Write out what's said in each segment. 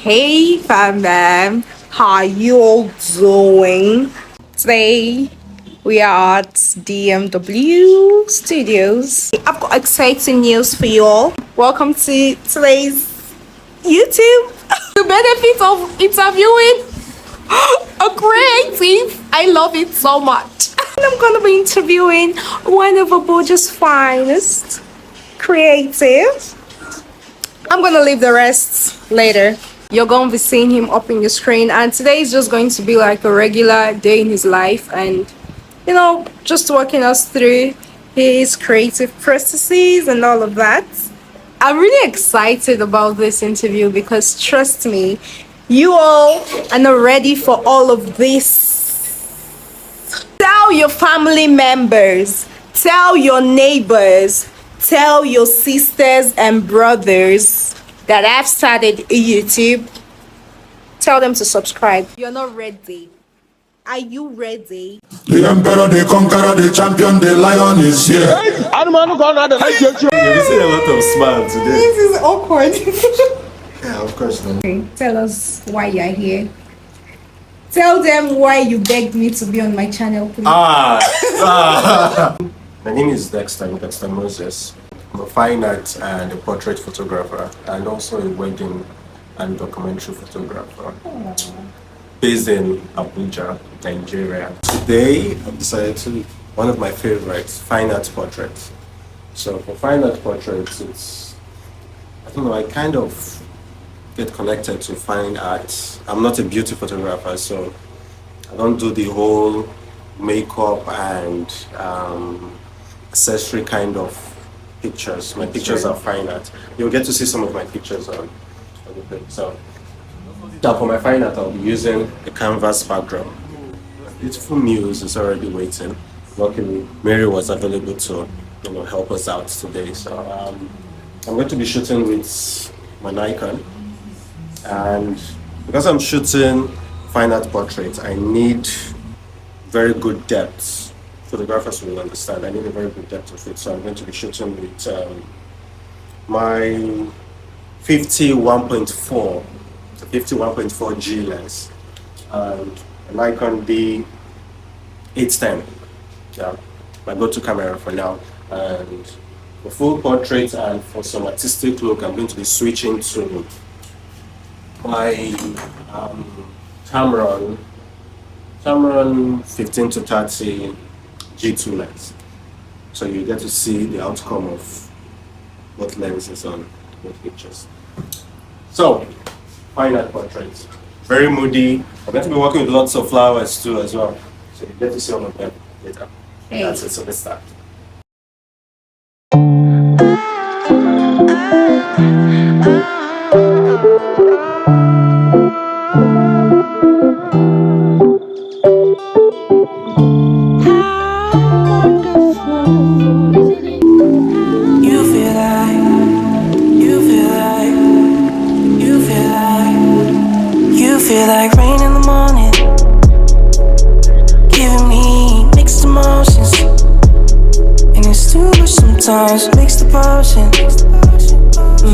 Hey fam, how you all doing? Today we are at DMW Studios. I've got exciting news for you all. Welcome to today's YouTube. The benefit of interviewing a creative. I love it so much. And I'm gonna be interviewing one of Abuja's finest creative. I'm gonna leave the rest later. You're gonna be seeing him up in your screen, and today is just going to be like a regular day in his life, and just walking us through his creative processes and all of that. I'm really excited about this interview because trust me, you all are not ready for all of this. Tell your family members, tell your neighbors, tell your sisters and brothers that I've started YouTube. Tell them to subscribe. You're not ready. Are you ready? The emperor, the conqueror, the champion, the lion is here. You're missing a lot of smile today. This is awkward. Yeah, of course not. Okay, tell us why you're here. Tell them why you begged me to be on my channel, please. My name is Dexter Moses. I'm a fine art and a portrait photographer, and also a wedding and documentary photographer. Based in Abuja, Nigeria. Today, I've decided to one of my favorites, fine art portraits. So for fine art portraits, I kind of get connected to fine art. I'm not a beauty photographer, so I don't do the whole makeup and accessory kind of pictures. My pictures are fine art. You'll get to see some of my pictures on the thing. So now for my fine art, I'll be using a canvas backdrop. Beautiful muse is already waiting. Luckily, Mary was available to help us out today. So I'm going to be shooting with my Nikon. And because I'm shooting fine art portraits, I need very good depth. Photographers will understand. I need a very good depth of it. So I'm going to be shooting with my 51.4 G lens and a Nikon D810. Yeah, my go-to camera for now. And for full portrait and for some artistic look, I'm going to be switching to my Tamron 15 to 30 G2 lens. So you get to see the outcome of both lenses on both pictures. So, fine art portraits. Very moody. I'm going to be working with lots of flowers too as well. So you get to see all of them later. Hey. That's it, so let's start. Feel like rain in the morning, giving me mixed emotions, and it's too much sometimes. Mix the potion,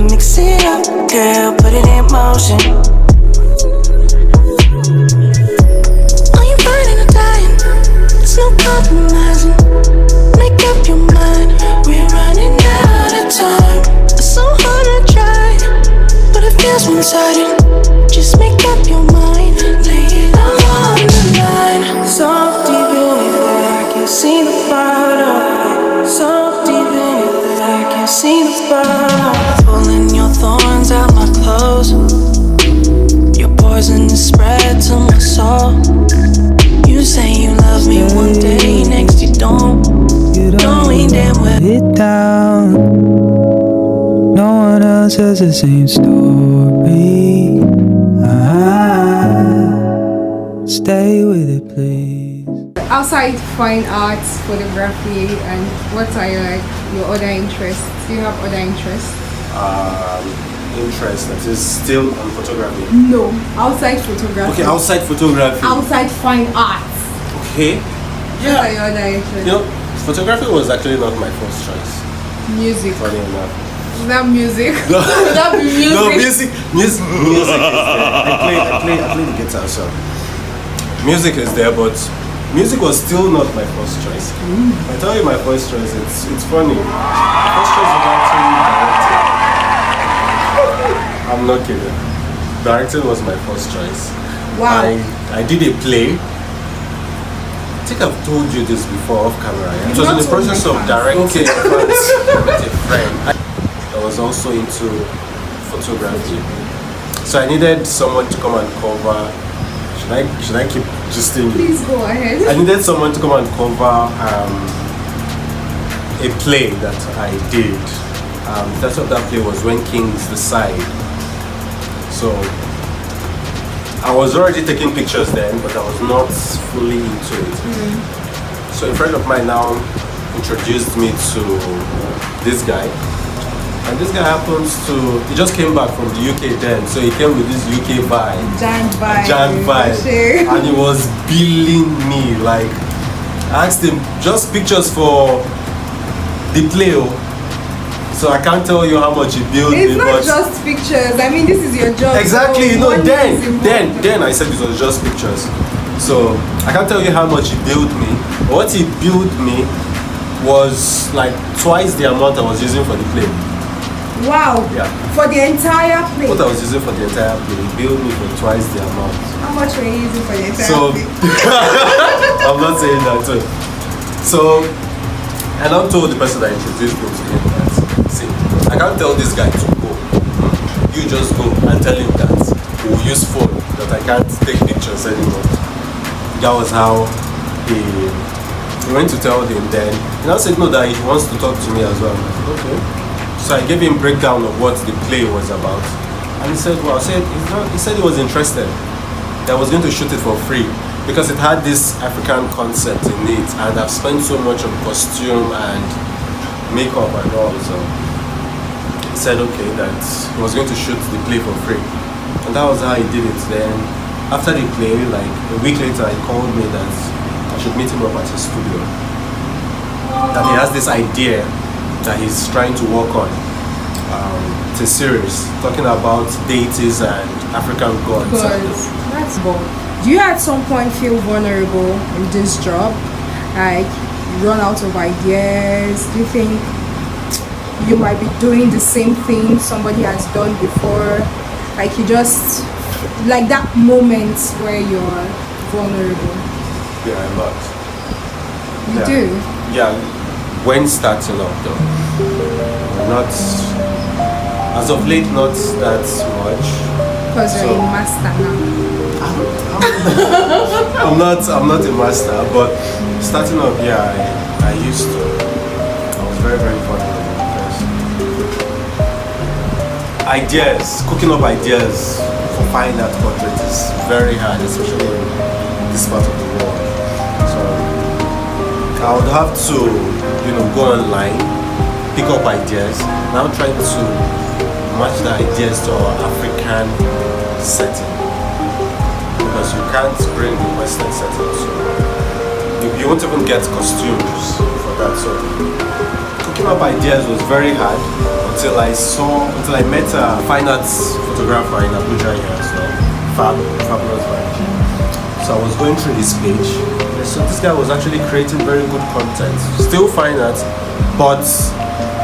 mix it up, girl, put it in motion. Are you burning or dying? There's no compromising. Make up your mind, we're running out of time. It's so hard to try, but it feels one-sided. Just make up your mind, lay it all on the line. So deep in it that I can see the bottom. So deep in it that I can see the bottom. Pulling your thorns out my clothes. Your poison is spread to my soul. You say you love me one day, next you don't. Knowing damn well it down. No one else has the same story. Stay with it, please. Outside fine arts, photography, and what are your other interests? Do you have other interests? Interest that is still on photography. No, outside photography. Okay, outside photography. Outside fine arts. Okay. What are your other interests? Photography was actually not my first choice. Music. Funny enough. Is that music? No. Would that be music? No, music is there. I play the guitar, so music is there, but music was still not my first choice. I tell you my first choice, it's funny. My first choice was actually directing. I'm not kidding. Directing was my first choice. Wow. I did a play. I think I've told you this before off camera. Yeah? It was in the process of directing with a friend. I was also into photography. So I needed someone to come and cover. Should I keep just saying? Please go ahead. I needed someone to come and cover a play that I did. The title of that play was When Kings Decide. So I was already taking pictures then, but I was not fully into it. So a friend of mine now introduced me to this guy. And this guy he just came back from the UK then, so he came with this UK vibe. Jan vibe. Sure. And he was billing me, like, I asked him, just pictures for the play. So I can't tell you how much he billed me. It's not just pictures. I mean, this is your job. Exactly, so then I said it was just pictures. So I can't tell you how much he billed me. But what he billed me was like twice the amount I was using for the play. Wow. Yeah. For the entire play. What I was using for the entire play, he billed me for twice the amount. How much were you using for the entire So play? I'm not saying that too. So and I told the person that introduced me to him that, see, I can't tell this guy to go. You just go and tell him that we'll use phone, that I can't take pictures anymore. That was how he went to tell him then. He now said no, that he wants to talk to me as well. Okay. So I gave him a breakdown of what the play was about. And he said, well, he said he was interested. That I was going to shoot it for free because it had this African concept in it, and I've spent so much on costume and makeup and all. So he said okay, that he was going to shoot the play for free. And that was how he did it. Then after the play, like a week later, he called me that I should meet him up at his studio. That he has this idea that he's trying to work on. It's a series talking about deities and African gods. That's bold. Do you at some point feel vulnerable in this job? Like you run out of ideas? Do you think you might be doing the same thing somebody has done before? Like you just like that moment where you're vulnerable. Yeah, a lot. You do? Yeah, when starting up though. Not, as of late, not that much. Because you're a master now. I'm not a master, but starting up, yeah, I used to. I was very, very vulnerable because cooking up ideas for fine art portrait is very hard, especially in this part of the world. So I would have to, go online, pick up ideas, now try to match the ideas to our African setting. Because you can't bring the Western setting, so you won't even get costumes for that. So cooking up ideas was very hard until I met a fine arts photographer in Abuja here as well, fabulous guy. So I was going through his page. So this guy was actually creating very good content, still fine arts, but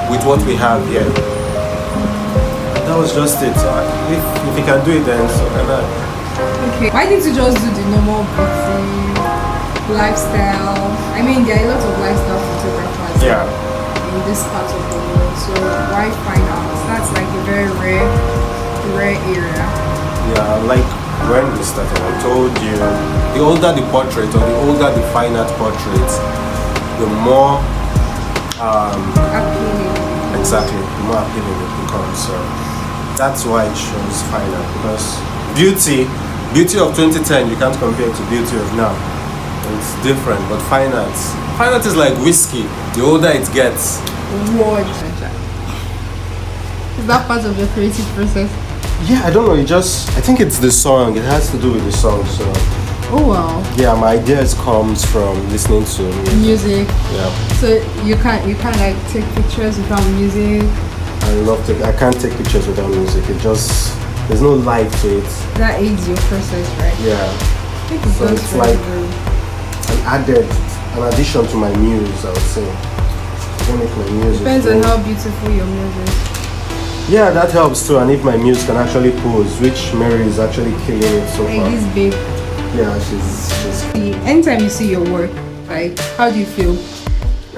with what we have here. And that was just it. So if he can do it, then so can I. Okay. Why didn't you just do the normal beauty, lifestyle? I mean, there are a lot of lifestyle photographers in this part of the world. So why fine arts? That's like a very rare area. Yeah, like when we started, I told you, the older the portrait or the older the fine art portrait, the more Appealing. exactly, the more appealing it becomes. So that's why it shows fine art, because beauty of 2010 you can't compare to beauty of now. It's different, but fine art is like whiskey. The older it gets. What? Is that part of the creative process? Yeah, I don't know. I think it's the song. It has to do with the song. So Oh wow. yeah, my ideas comes from listening to Music. Yeah. So you can't like take pictures without music. I love it. I can't take pictures without music. There's no life to it. That aids your process, right? Yeah. I think So it's like an addition to my muse, I would say. I don't make my music. Depends on how beautiful your muse is. Yeah, that helps too. And if my muse can actually pose, which Mary is actually killing it so Like far. this babe. Yeah, she's. Anytime you see your work, like, how do you feel?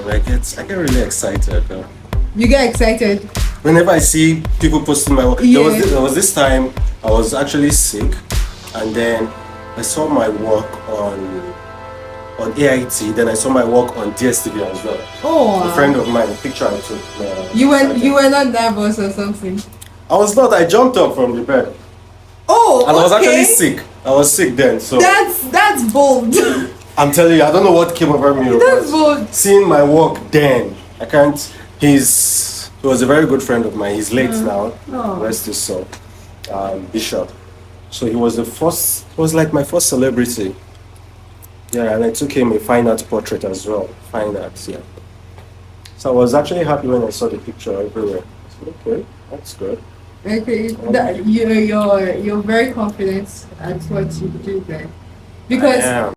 I get really excited. You get excited. Whenever I see people posting my work, Yeah. there was this time I was actually sick, and then I saw my work on AIT. Then I saw my work on DSTV as well. Oh. A friend of mine, a picture I took. You were not nervous or something. I was not. I jumped up from the bed, Oh. and I was okay. actually sick. I was sick then, so That's bold. I'm telling you, I don't know what came over me. That's but bold. Seeing my work then, I can't. He was a very good friend of mine. He's late now. Oh. Rest his soul. Bishop. So he was like my first celebrity. Yeah, and I took him a fine art portrait as well. Fine art, yeah. So I was actually happy when I saw the picture everywhere. I said, okay, that's good. Okay, you're very confident at what you do there, because Yeah.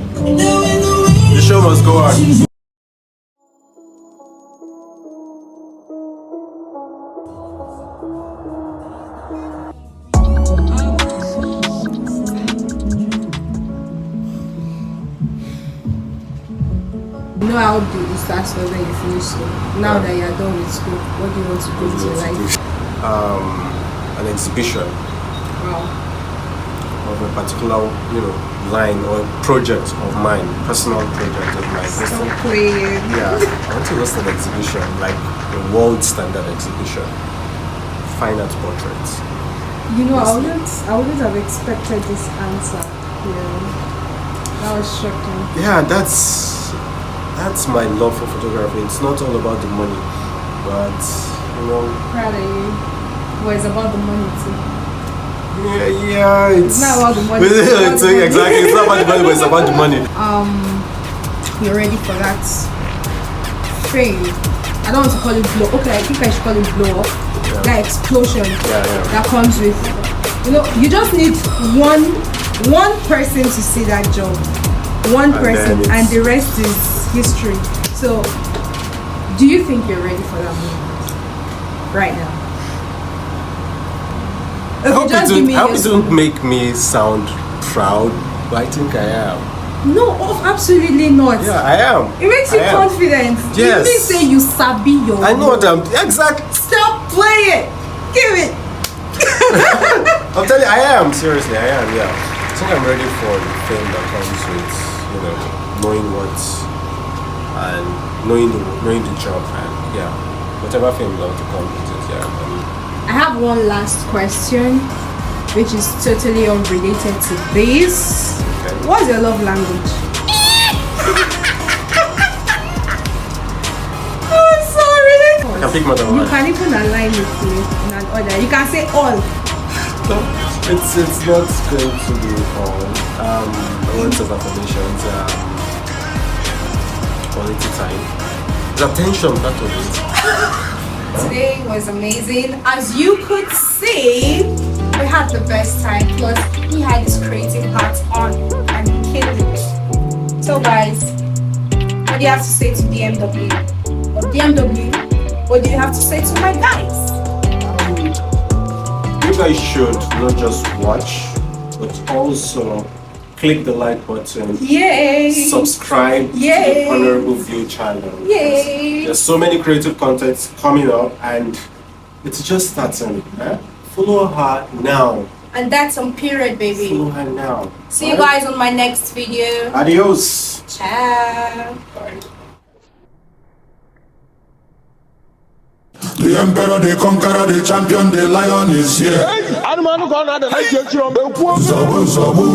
The show must go on. you know how you start school when you finish school. Now that you're done with school, what do you want to do with your life? An exhibition Wow. of a particular, line or project of mine, personal project of mine. Stop playing. Yeah, I want to host an exhibition, like a world standard exhibition, fine art portraits. You know, I wouldn't have expected this answer. Yeah, that was shocking. Yeah, that's my love for photography. It's not all about the money, but Proud of you. Well, it's about the money too. yeah, it's not about the money, Exactly, it's about the money. it's not about the money, but it's about the money. You're ready for that fame. I don't want to call it blow. Okay, I think I should call it blow up. Yeah. That explosion Yeah. that comes with. You just need one person to see that job. One And person, then and the rest is history. So, do you think you're ready for that moment right now? Okay, just give me I hope your it don't make me sound proud, but I think I am. No, absolutely not. Yeah, I am. It makes you I am. confident. Yes. It means say you sabi your I know what role. exactly. Stop playing. Give it. I'm telling you, I am. Seriously, I am. Yeah. I think I'm ready for the fame that comes with, knowing what and knowing the job, and whatever fame that to come with it. Yeah. I have one last question, which is totally unrelated to this. Okay. What's your love language? Oh, sorry. I can pick more than You one. can even align it in an order. You can say all. No, it's not going to be all. Words of affirmations, quality time, the attention part of it. Today was amazing. As you could see, we had the best time. Plus, he had his creative hat on and he killed it. So, guys, what do you have to say to DMW? Or DMW, what do you have to say to my guys? You guys should not just watch, but also click the like button. Yay! Subscribe to Yay. the Honorable View channel. Yay! There's so many creative contents coming up, and it's just starting. Follow her now. And that's on period, baby. Follow her now. See you guys on my next video. Adios. Ciao. Bye. The emperor, the conqueror, the champion, the lion is here. Zobu, zobu,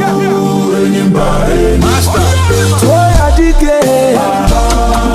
reigning by. Toy Adike.